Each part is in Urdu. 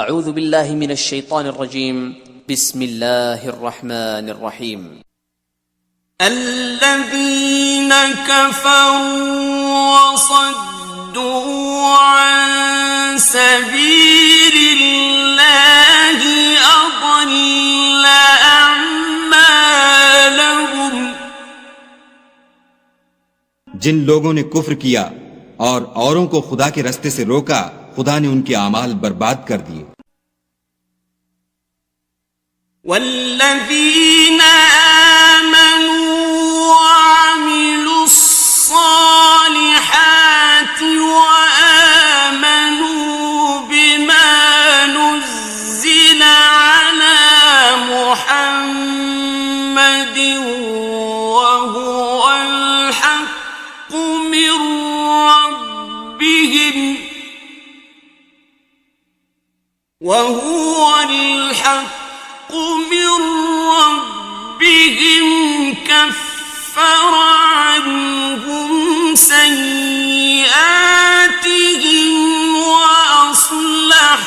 اعوذ باللہ من الشیطان الرجیم بسم اللہ الرحمن الرحیم الذین کفروا وصدوا عن سبیل اللہ اضل اعمالهم. جن لوگوں نے کفر کیا اور اوروں کو خدا کے رستے سے روکا، خدا نے ان کے اعمال برباد کر دیے. والذین آمنوا وعملوا الصالحات وآمنوا بما نزل على محمد وهو الحق من ربهم وهو الحق من ربهم كفر عنهم سيئاتهم وأصلح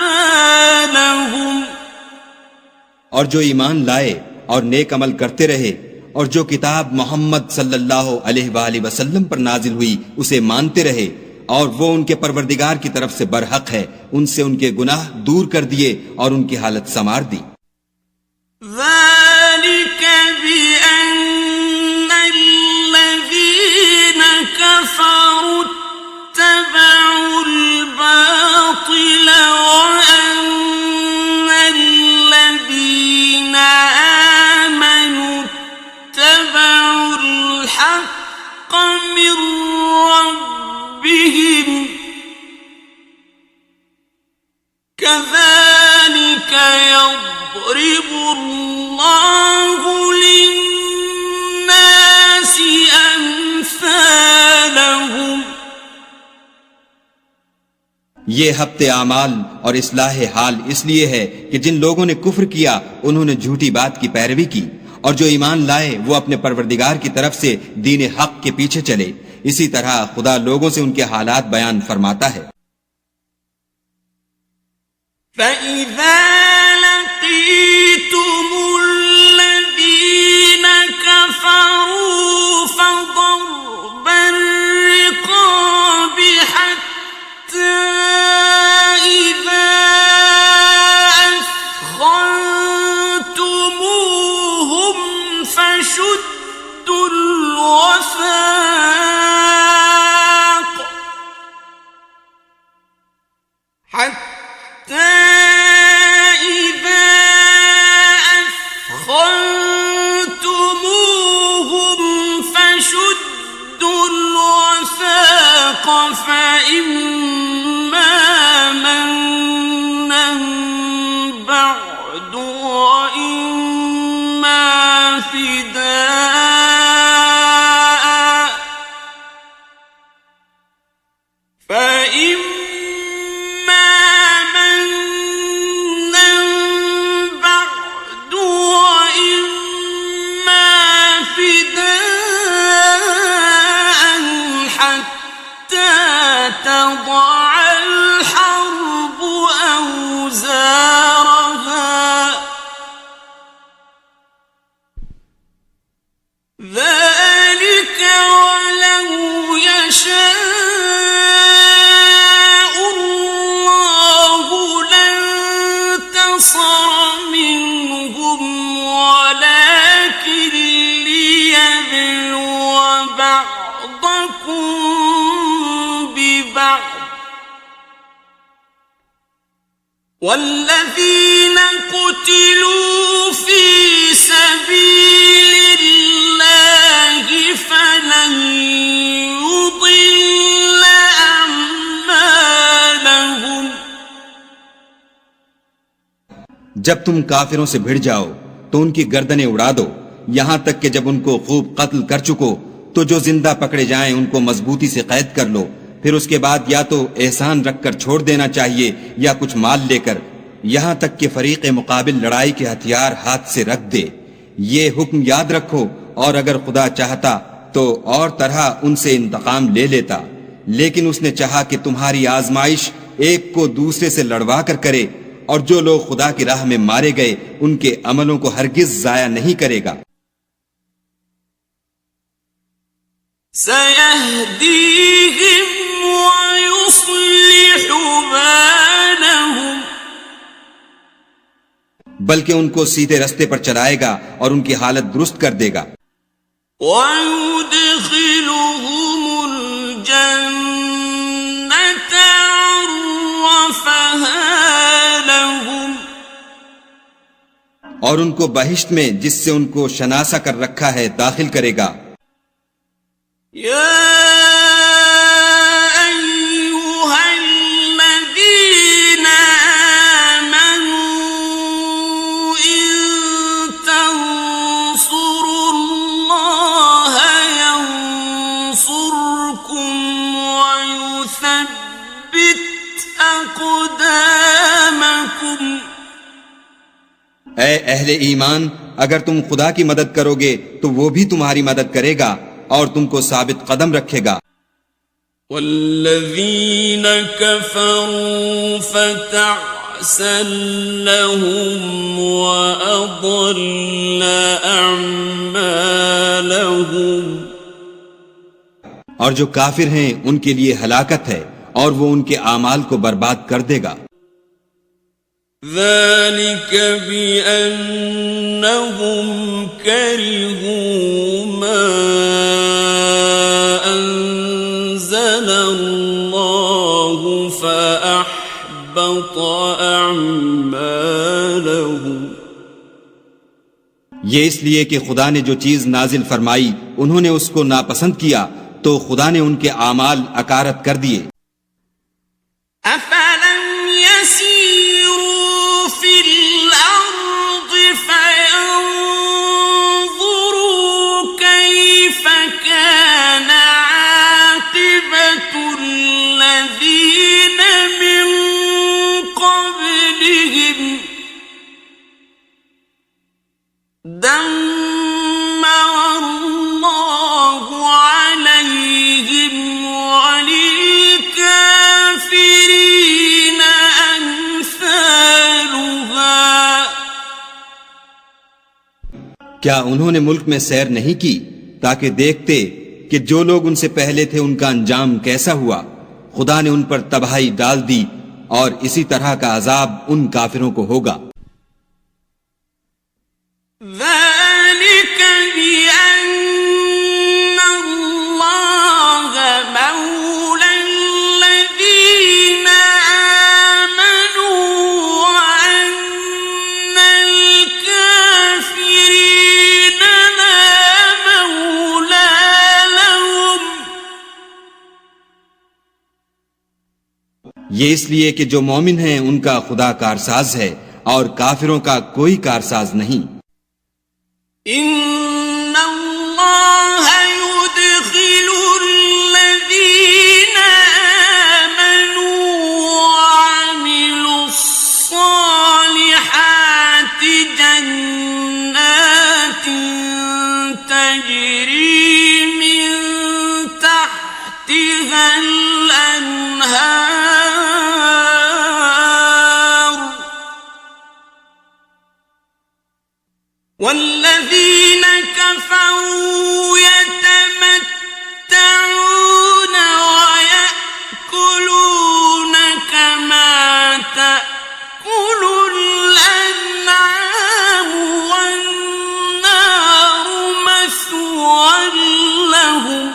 بالهم. اور جو ایمان لائے اور نیک عمل کرتے رہے اور جو کتاب محمد صلی اللہ علیہ وآلہ وسلم پر نازل ہوئی اسے مانتے رہے اور وہ ان کے پروردگار کی طرف سے برحق ہے، ان سے ان کے گناہ دور کر دیے اور ان کی حالت سنوار دی. ذلك بأن الذين كفروا اتبعوا الباطل وأن الذين آمنوا اتبعوا الحق من ربهم كذلك يضرب الله للناس أمثالهم. یہ ہفتے اعمال اور اصلاح حال اس لیے ہے کہ جن لوگوں نے کفر کیا انہوں نے جھوٹی بات کی پیروی کی، اور جو ایمان لائے وہ اپنے پروردگار کی طرف سے دین حق کے پیچھے چلے. اسی طرح خدا لوگوں سے ان کے حالات بیان فرماتا ہے. فَإِذَا لَقِيتُمُ الَّذِينَ كَفَرُوا فَضَرْبَ الرِّقَابِ حَتَّى إِذَا أَثْخَنْتُمُوهُمْ فَشُدُّوا الْوَثَاقَ حَتَّى إِذَا أَثْخَنْتُمُوهُمْ فَشُدُّوا الْوَثَاقَ فَإِمَّا مَنًّا بَعْدُ وَإِمَّا فِدَاءً تضع الحرب أوزارها. ذلك ولو يشاء الله لانتصر منهم ولكن ليبلو بعضكم والذين قتلوا في سبيل الله فلن يضل أعمالهم. جب تم کافروں سے بھڑ جاؤ تو ان کی گردنیں اڑا دو، یہاں تک کہ جب ان کو خوب قتل کر چکو تو جو زندہ پکڑے جائیں ان کو مضبوطی سے قید کر لو. پھر اس کے بعد یا تو احسان رکھ کر چھوڑ دینا چاہیے یا کچھ مال لے کر، یہاں تک کہ فریق مقابل لڑائی کے ہتھیار ہاتھ سے رکھ دے. یہ حکم یاد رکھو، اور اگر خدا چاہتا تو اور طرح ان سے انتقام لے لیتا، لیکن اس نے چاہا کہ تمہاری آزمائش ایک کو دوسرے سے لڑوا کر کرے، اور جو لوگ خدا کی راہ میں مارے گئے ان کے عملوں کو ہرگز ضائع نہیں کرے گا۔ سَيَهْدِيهِمْ وَيُصْلِحُ بَالَهُمْ، بلکہ ان کو سیدھے رستے پر چلائے گا اور ان کی حالت درست کر دے گا۔ وَيُدْخِلُهُمُ الْجَنَّةَ عَرَّفَهَا لَهُمْ، اور ان کو بہشت میں جس سے ان کو شناسا کر رکھا ہے داخل کرے گا۔ يَا أَيُّهَا الَّذِينَ آمَنُوا إِن تَنصُرُوا اللَّهَ يَنصُرْكُمْ وَيُثَبِّتْ أَقْدَامَكُمْ۔ اے اہل ایمان، اگر تم خدا کی مدد کرو گے تو وہ بھی تمہاری مدد کرے گا اور تم کو ثابت قدم رکھے گا۔ والذین کفروا فتعسا لهم وأضل أعمالهم، اور جو کافر ہیں ان کے لیے ہلاکت ہے اور وہ ان کے اعمال کو برباد کر دے گا۔ ذلك بأنهم كرهوا ما أنزل الله فأحبط أعمالهم، یہ اس لیے کہ خدا نے جو چیز نازل فرمائی انہوں نے اس کو ناپسند کیا تو خدا نے ان کے اعمال اکارت کر دیے۔ أفلم يسيروا في الأرض فينظروا كيف كان عاقبة الذين من قبلهم دمر الله عليهم وللكافرين أمثالها۔ کیا انہوں نے ملک میں سیر نہیں کی تاکہ دیکھتے کہ جو لوگ ان سے پہلے تھے ان کا انجام کیسا ہوا؟ خدا نے ان پر تباہی ڈال دی اور اسی طرح کا عذاب ان کافروں کو ہوگا۔ ذلك بأن الله مولى الذين آمنوا وأن الكافرين لا مولى لهم۔ یہ اس لیے کہ جو مومن ہیں ان کا خدا کارساز ہے اور کافروں کا کوئی کارساز نہیں۔ إن الله يدخل الذين آمنوا وعملوا الصالحات جنات تجري من تحتها الأنهار، والذين كفروا يتمتعون ويأكلون كما تأكل الأنعام والنار مثوى لهم۔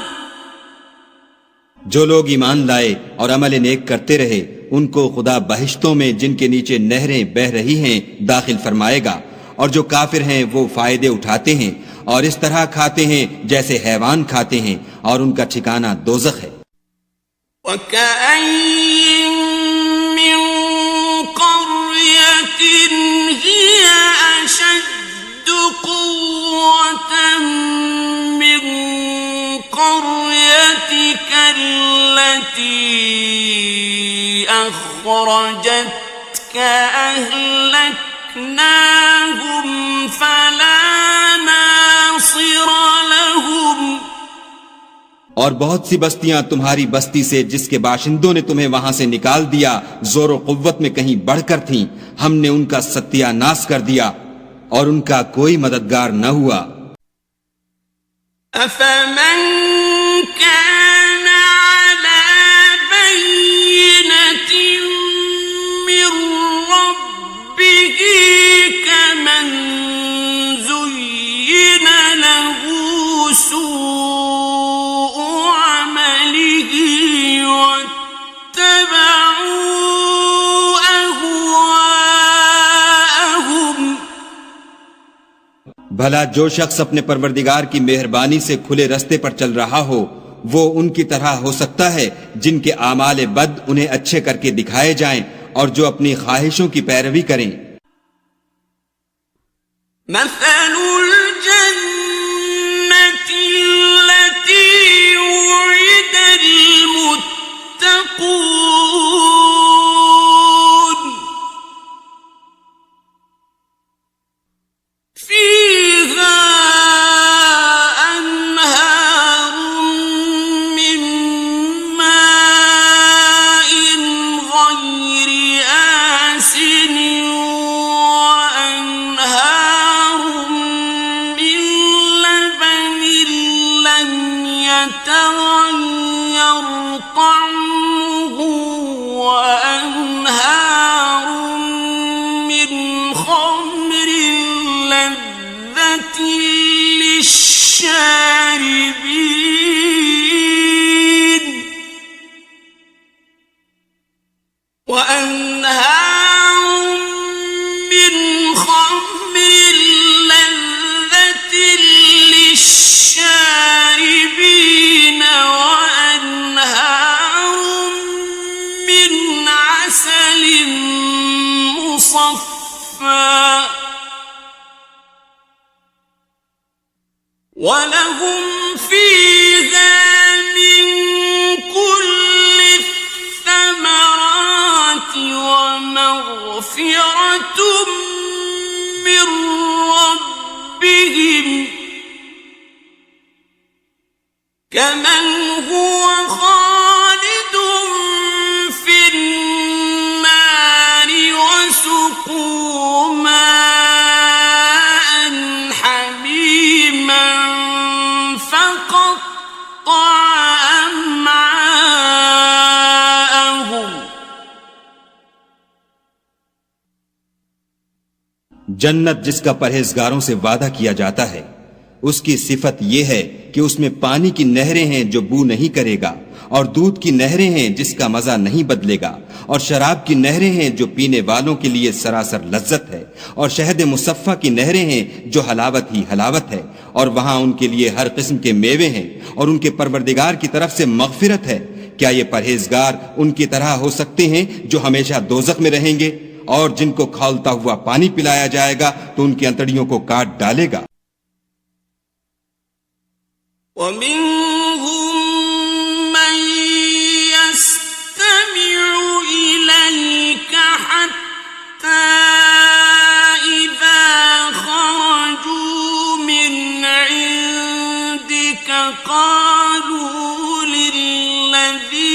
جو لوگ ایمان لائے اور عمل نیک کرتے رہے ان کو خدا بہشتوں میں جن کے نیچے نہریں بہہ رہی ہیں داخل فرمائے گا، اور جو کافر ہیں وہ فائدے اٹھاتے ہیں اور اس طرح کھاتے ہیں جیسے حیوان کھاتے ہیں، اور ان کا ٹھکانہ دوزخ ہے۔ وَكَأَيِّن مِّن قَرْيَةٍ هِيَ أَشَدُّ قُوَّةً مِّن قَرْيَتِكَ الَّتِي أَخْرَجَتْكَ أَهْلَكْنَاهُمْ فَلَا نَاصِرَ لَهُمْ۔ اور بہت سی بستیاں تمہاری بستی سے جس کے باشندوں نے تمہیں وہاں سے نکال دیا زور و قوت میں کہیں بڑھ کر تھیں، ہم نے ان کا ستیہ ناش کر دیا اور ان کا کوئی مددگار نہ ہوا۔ أَفَمَنْ كَانَ عَلَى بَيِّنَةٍ مِّن رَّبِّهِ كَمَنْ زُيِّنَ لَهُ سُوءُ عَمَلِهِ وَاتَّبَعُوا أَهْوَاءَهُمْ۔ بھلا جو شخص اپنے پروردگار کی مہربانی سے کھلے رستے پر چل رہا ہو وہ ان کی طرح ہو سکتا ہے جن کے اعمال بد انہیں اچھے کر کے دکھائے جائیں اور جو اپنی خواہشوں کی پیروی کریں۔ مثل الجنة التي وعد المتقون فيها أنهار من ماء غير آسن وأنهار من لبن لم يتغير طعمه وأنهار من خمر لذة للشاربين وأنهار من خمر لذة للشاربين وأنهار من عسل مصفى وَلَهُمْ فِيهَا مِن كُلِّ الثَّمَرَاتِ وَمَغْفِرَةٌ مِّن رَّبِّهِمْ كَمَنْ هُوَ خَالِدٌ فِي النَّارِ وَسُقُوا مَاءً حَمِيمًا فَقَطَّعَ أَمْعَاءَهُمْ۔ جنت جس کا پرہیزگاروں سے وعدہ کیا جاتا ہے اس کی صفت یہ ہے کہ اس میں پانی کی نہریں ہیں جو بو نہیں کرے گا، اور دودھ کی نہریں ہیں جس کا مزہ نہیں بدلے گا، اور شراب کی نہریں ہیں جو پینے والوں کے لیے سراسر لذت ہے، اور شہد مصفہ کی نہریں ہیں جو حلاوت ہی حلاوت ہے، اور وہاں ان کے لیے ہر قسم کے میوے ہیں، اور ان کے پروردگار کی طرف سے مغفرت ہے۔ کیا یہ پرہیزگار ان کی طرح ہو سکتے ہیں جو ہمیشہ دوزخ میں رہیں گے، اور جن کو کھولتا ہوا پانی پلایا جائے گا تو ان کی انتڑیوں کو کاٹ ڈالے گا۔ وَمِنْهُمْ مَنْ يَسْتَمِعُ إِلَيْكَ حَتَّى إِذَا خَرَجُوا مِنْ عِنْدِكَ قَالُوا لِلَّذِينَ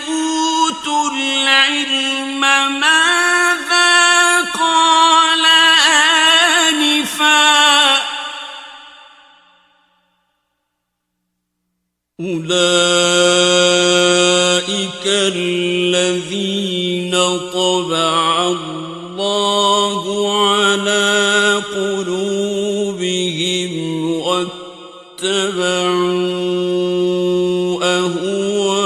أُوتُوا الْعِلْمَ مَاذَا قَالَ آنِفًا أُولَئِكَ الَّذِينَ طَبَعَ اللَّهُ عَلَى قُلُوبِهِمْ وَاتَّبَعُوا أَهْوَاءَهُمْ۔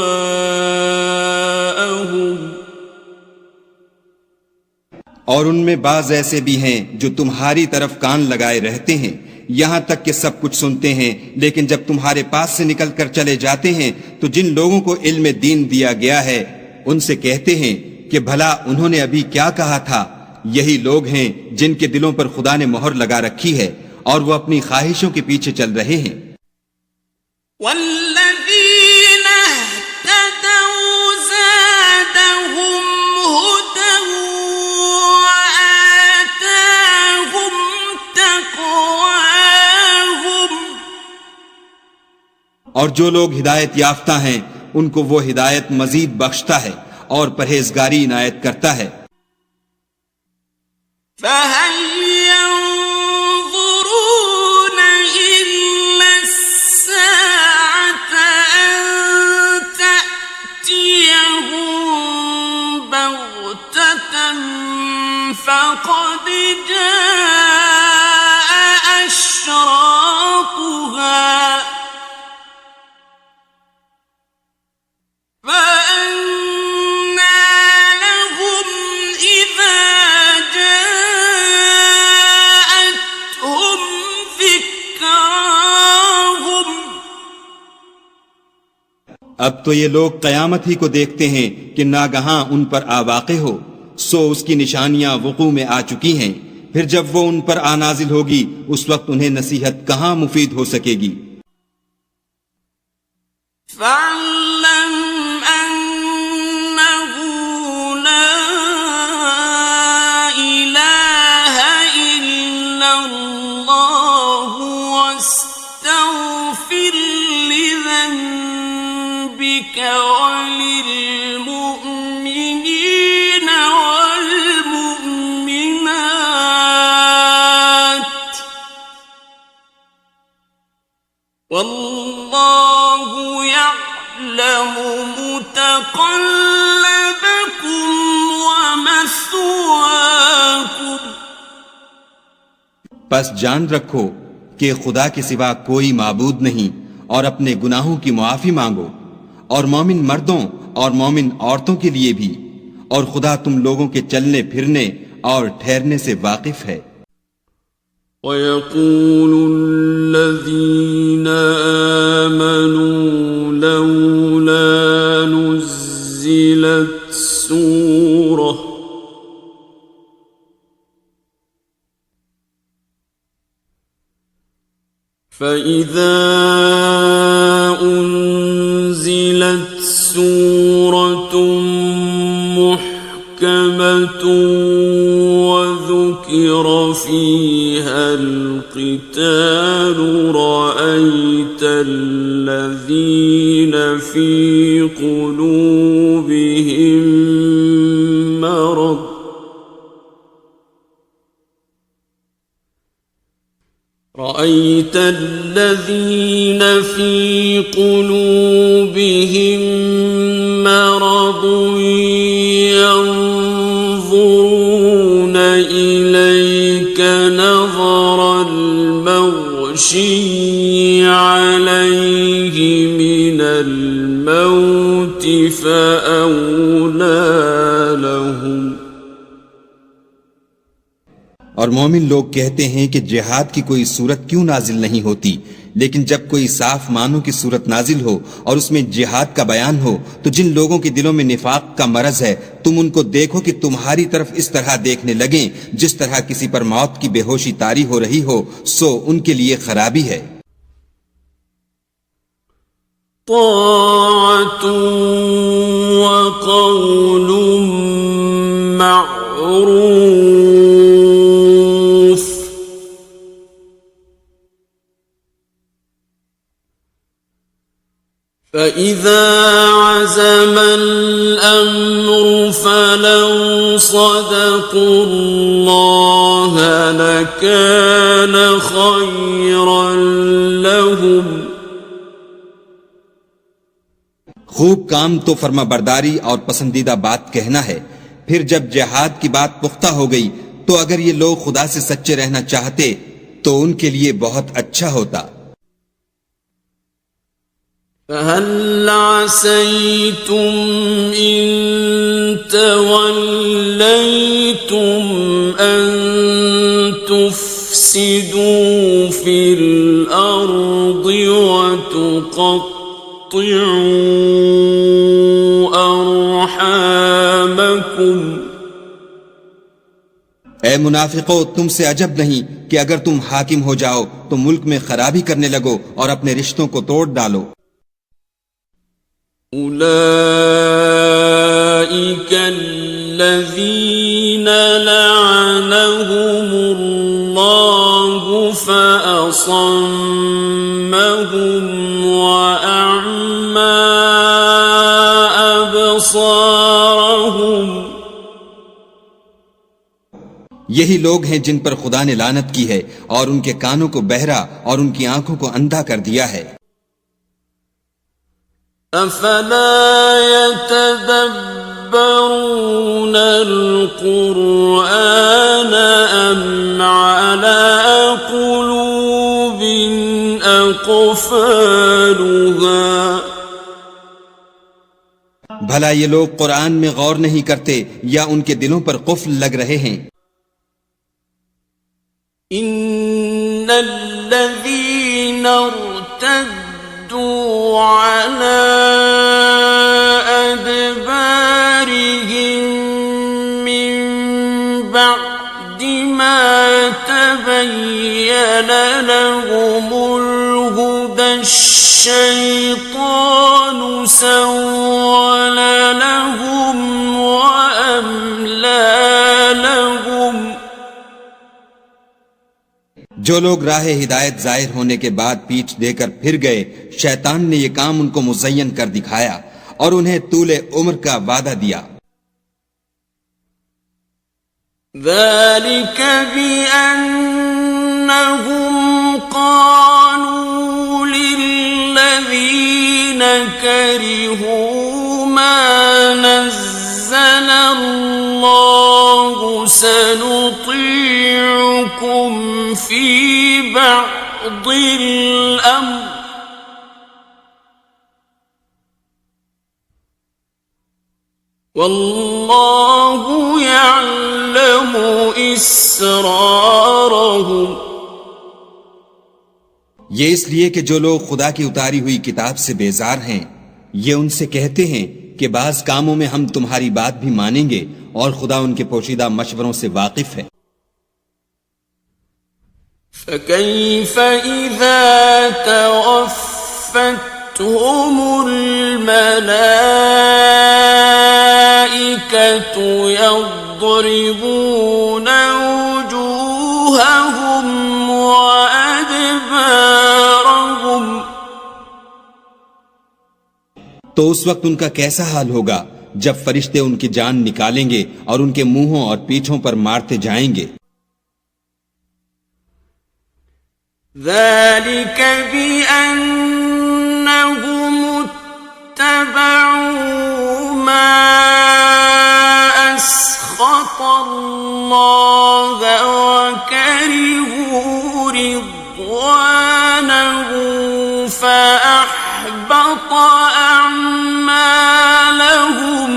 اور ان میں بعض ایسے بھی ہیں جو تمہاری طرف کان لگائے رہتے ہیں یہاں تک کہ سب کچھ سنتے ہیں، لیکن جب تمہارے پاس سے نکل کر چلے جاتے ہیں تو جن لوگوں کو علم دین دیا گیا ہے ان سے کہتے ہیں کہ بھلا انہوں نے ابھی کیا کہا تھا۔ یہی لوگ ہیں جن کے دلوں پر خدا نے مہر لگا رکھی ہے اور وہ اپنی خواہشوں کے پیچھے چل رہے ہیں۔ وَالَّذِينَ اهْتَدَوْا زَادَهُمْ هُدًى وَآتَاهُمْ تَقْوَاهُمْ اور جو لوگ ہدایت یافتہ ہیں ان کو وہ ہدایت مزید بخشتا ہے اور پرہیزگاری عنایت کرتا ہے۔ فَهَلْ يَنظُرُونَ إِلَّا السَّاعَةَ أَن تَأْتِيَهُم بَغْتَةً فَقَدْ جَاءَ أَشْرَاطُهَا فَأَنَّىٰ لَهُمْ إِذَا جَاءَتْهُمْ ذِكْرَاهُمْ۔ اب تو یہ لوگ قیامت ہی کو دیکھتے ہیں کہ ناگہاں ان پر آ واقع ہو، سو اس کی نشانیاں وقوع میں آ چکی ہیں، پھر جب وہ ان پر آ نازل ہوگی اس وقت انہیں نصیحت کہاں مفید ہو سکے گی۔ فَاعْلَمْ أَنَّهُ لَا إِلَٰهَ إِلَّا اللَّهُ وَاسْتَغْفِرْ لِذَنبِكَ وَلِلْمُؤْمِنِينَ وَالْمُؤْمِنَاتِ وَاللَّهُ يَعْلَمُ مُتَقَلَّبَكُمْ وَمَثْوَاكُمْ۔ پس جان رکھو کہ خدا کے سوا کوئی معبود نہیں، اور اپنے گناہوں کی معافی مانگو، اور مومن مردوں اور مومن عورتوں کے لیے بھی، اور خدا تم لوگوں کے چلنے پھرنے اور ٹھہرنے سے واقف ہے۔ وَيَقُولُ الَّذِينَ آمَنُوا لَوْلَا نُزِّلَتْ سُورَةٌ فَإِذَا أُنزِلَتْ سُورَةٌ مُحْكَمَةٌ وَذُكِرَ فِيهَا الْقِتَالُ رَأَيْتَ الَّذِينَ فِي قُلُوبِهِم مَّرَضٌ ينظرون إليك نظر المغشي عليه من الموت فأولى لهم۔ اور مومن لوگ کہتے ہیں کہ جہاد کی کوئی صورت کیوں نازل نہیں ہوتی، لیکن جب کوئی صاف معنوں کی صورت نازل ہو اور اس میں جہاد کا بیان ہو تو جن لوگوں کے دلوں میں نفاق کا مرض ہے تم ان کو دیکھو کہ تمہاری طرف اس طرح دیکھنے لگیں جس طرح کسی پر موت کی بے ہوشی طاری ہو رہی ہو، سو ان کے لیے خرابی ہے۔ طاعة وقول معروف فإذا عزم الأمر فلو صدقوا الله لكان خيرا لهم۔ خوب کام تو فرما برداری اور پسندیدہ بات کہنا ہے، پھر جب جہاد کی بات پختہ ہو گئی تو اگر یہ لوگ خدا سے سچے رہنا چاہتے تو ان کے لیے بہت اچھا ہوتا۔ فَهَلْ عَسَيْتُمْ إِن تَوَلَّيْتُمْ أَن تُفْسِدُوا فِي الْأَرْضِ وَتُقَطِّعُوا أَرْحَامَكُمْ۔ اے منافقو، تم سے عجب نہیں کہ اگر تم حاکم ہو جاؤ تو ملک میں خرابی کرنے لگو اور اپنے رشتوں کو توڑ ڈالو۔ أولئك الذين لعنهم الله فأصمهم یہی لوگ ہیں جن پر خدا نے لعنت کی ہے اور ان کے کانوں کو بہرا اور ان کی آنکھوں کو اندھا کر دیا ہے. افلا يتدبرون القرآن ام على قلوب اقفالها. بھلا یہ لوگ قرآن میں غور نہیں کرتے یا ان کے دلوں پر قفل لگ رہے ہیں؟ ان الذين ارتدوا على ادبارهم من بعد ما تبين لهم الهدى الشيطان سول لهم واملى لهم. جو لوگ راہ ہدایت ظاہر ہونے کے بعد پیٹھ دے کر پھر گئے، شیطان نے یہ کام ان کو مزین کر دکھایا اور انہیں طول عمر کا وعدہ دیا. ذلك بأنهم قالوا للذين كرهوا ما نزل الله سنطيعكم في بعض الأمر واللہ یعلم اسرارہم. یہ اس لیے کہ جو لوگ خدا کی اتاری ہوئی کتاب سے بیزار ہیں، یہ ان سے کہتے ہیں کہ بعض کاموں میں ہم تمہاری بات بھی مانیں گے اور خدا ان کے پوشیدہ مشوروں سے واقف ہے. فَكَيْفَ إِذَا تَوَفَّتْهُمُ الْمَلَائِكَةُ يَضْرِبُونَ وُجُوهَهُمْ وَأَدْبَارَهُمْ. تو اس وقت ان کا کیسا حال ہوگا جب فرشتے ان کی جان نکالیں گے اور ان کے منہوں اور پیٹھوں پر مارتے جائیں گے. ذلك بأنهم اتبعوا ما أسخط الله وكرهوا رضوانه فأحبط أعمالهم.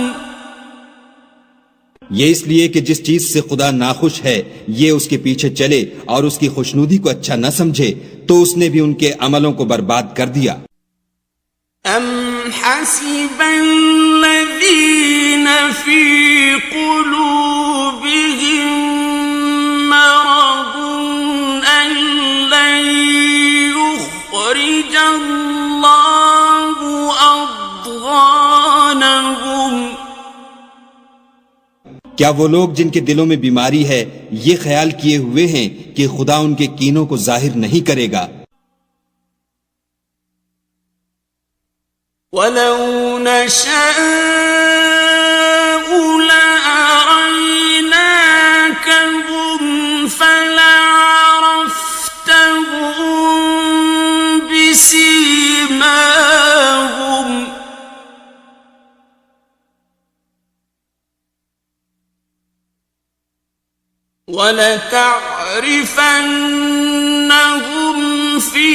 یہ اس لیے کہ جس چیز سے خدا ناخوش ہے یہ اس کے پیچھے چلے اور اس کی خوشنودی کو اچھا نہ سمجھے تو اس نے بھی ان کے عملوں کو برباد کر دیا. ام حسب الذین فی قلوبهم مرض ان لن یخرج اللہ اضغانهم. کیا وہ لوگ جن کے دلوں میں بیماری ہے یہ خیال کیے ہوئے ہیں کہ خدا ان کے کینوں کو ظاہر نہیں کرے گا؟ وَلَوْ نَشَاءُ لَأَرَيْنَاكَهُمْ فَلَعَرَفْتَهُمْ بِسِيمَاهُمْ وَلَتَعْرِفَنَّهُمْ فِي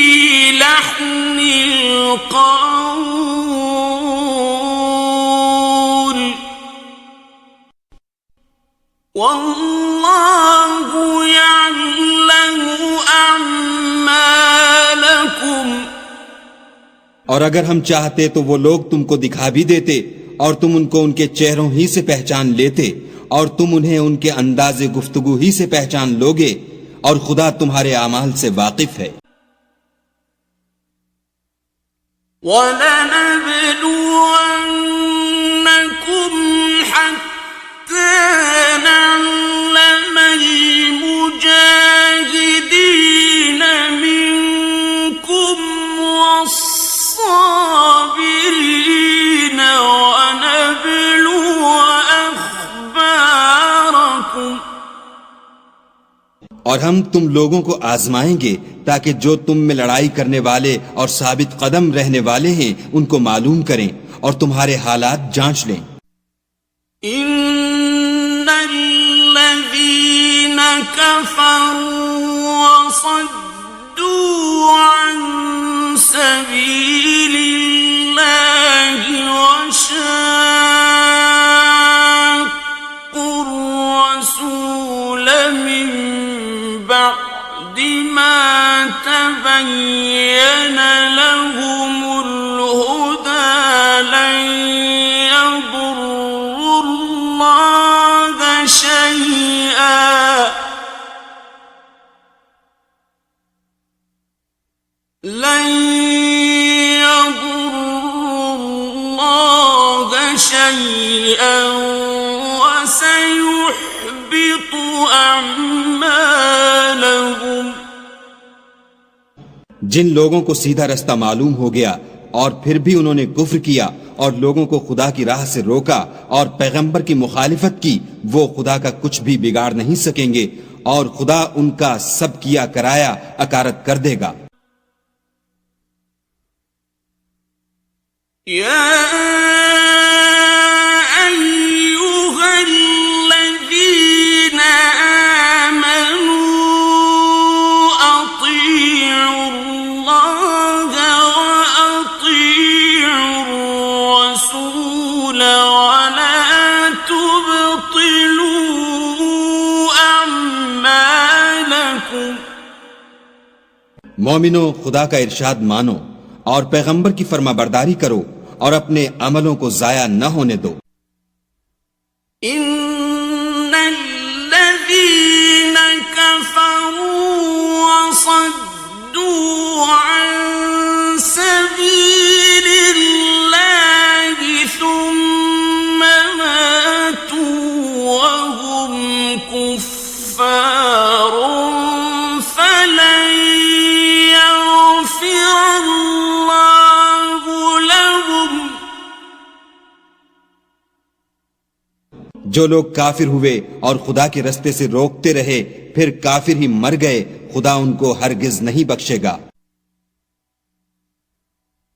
لَحْنِ الْقَوْلِ وَاللَّهُ يَعْلَمُ أَعْمَالَكُمْ. اور اگر ہم چاہتے تو وہ لوگ تم کو دکھا بھی دیتے اور تم ان کو ان کے چہروں ہی سے پہچان لیتے اور تم انہیں ان کے انداز گفتگو ہی سے پہچان لوگے اور خدا تمہارے اعمال سے واقف ہے. وَلَنَبْلُوَنَّكُمْ حَتَّى نَعْلَمَ الْمُجَاهِدِينَ مِنكُمْ وَالصَّابِرِينَ وَنَبْلُوَ أَخْبَارَكُمْ. اور ہم تم لوگوں کو آزمائیں گے تاکہ جو تم میں لڑائی کرنے والے اور ثابت قدم رہنے والے ہیں ان کو معلوم کریں اور تمہارے حالات جانچ لیں. ان الذين كفروا وصدوا عن سبيل الله وشاقوا الرسول من بعد ما تبين لهم الهدى لن يضروا الله شيئا وسيحبط أعمالهم. جن لوگوں کو سیدھا رستہ معلوم ہو گیا اور پھر بھی انہوں نے کفر کیا اور لوگوں کو خدا کی راہ سے روکا اور پیغمبر کی مخالفت کی، وہ خدا کا کچھ بھی بگاڑ نہیں سکیں گے اور خدا ان کا سب کیا کرایا اکارت کر دے گا. مومنو، خدا کا ارشاد مانو اور پیغمبر کی فرما برداری کرو اور اپنے عملوں کو ضائع نہ ہونے دو. ان الذين كفروا وصدوا عن سبيل الله ثم ماتوا وهم كفار فلن يغفر الله لهم. جو لوگ کافر ہوئے اور خدا کے رستے سے روکتے رہے پھر کافر ہی مر گئے، خدا ان کو ہرگز نہیں بخشے گا.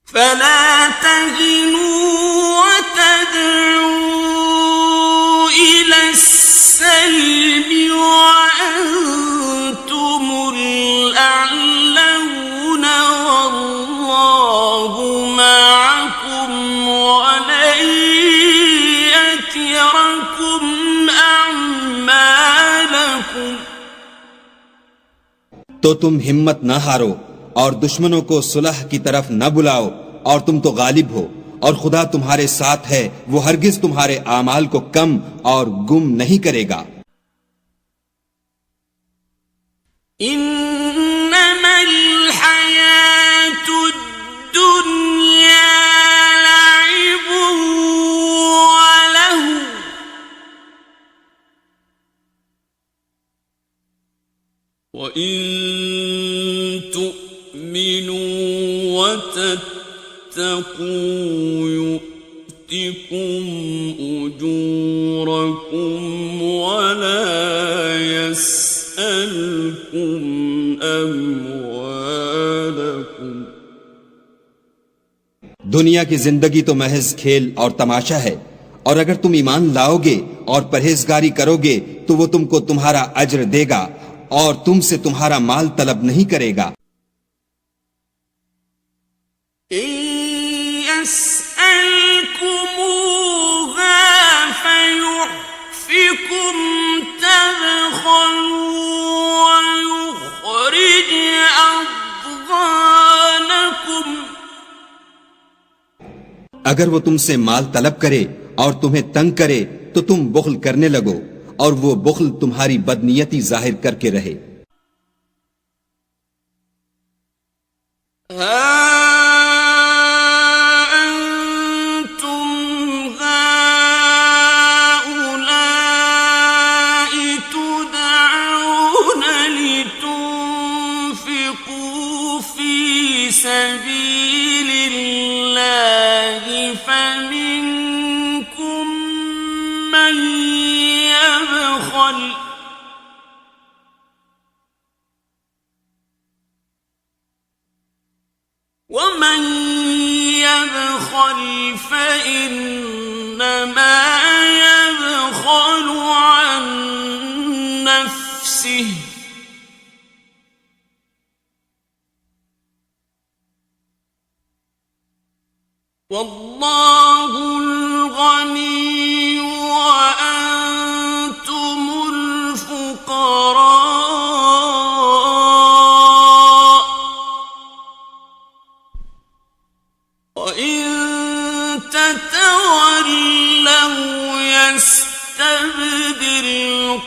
فلا تهنوا وتدعوا إلى السلم وأنتم الأعلون والله معكم ولن يتركم أعمالكم. تو تم ہمت نہ ہارو اور دشمنوں کو صلح کی طرف نہ بلاؤ، اور تم تو غالب ہو اور خدا تمہارے ساتھ ہے، وہ ہرگز تمہارے اعمال کو کم اور گم نہیں کرے گا. انما الحياة الدنيا لعب ولهو وإن تؤمنوا وتتقوا يؤتكم أجوركم ولا يسألكم أموالكم. دنیا کی زندگی تو محض کھیل اور تماشا ہے، اور اگر تم ایمان لاؤ گے اور پرہیزگاری کرو گے تو وہ تم کو تمہارا اجر دے گا اور تم سے تمہارا مال طلب نہیں کرے گا. يسألكموها فيحفكم تبخلوا ويخرج أضغانكم. اگر وہ تم سے مال طلب کرے اور تمہیں تنگ کرے تو تم بخل کرنے لگو، اور وہ بخل تمہاری بدنیتی ظاہر کر کے رہے. سبيل الله فمنكم من يبخل فإنما يبخل عن نفسه والله الغني وأنتم الفقراء وإن تتولوا يستبدل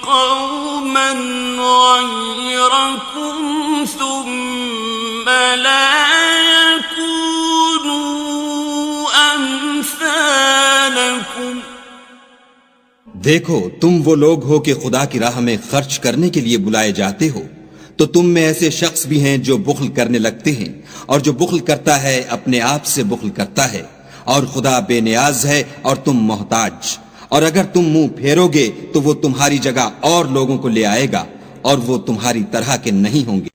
قوما غيركم ثم لا دیکھو تم وہ لوگ ہو کہ خدا کی راہ میں خرچ کرنے کے لیے بلائے جاتے ہو، تو تم میں ایسے شخص بھی ہیں جو بخل کرنے لگتے ہیں، اور جو بخل کرتا ہے اپنے آپ سے بخل کرتا ہے، اور خدا بے نیاز ہے اور تم محتاج، اور اگر تم منہ پھیرو گے تو وہ تمہاری جگہ اور لوگوں کو لے آئے گا، اور وہ تمہاری طرح کے نہیں ہوں گے۔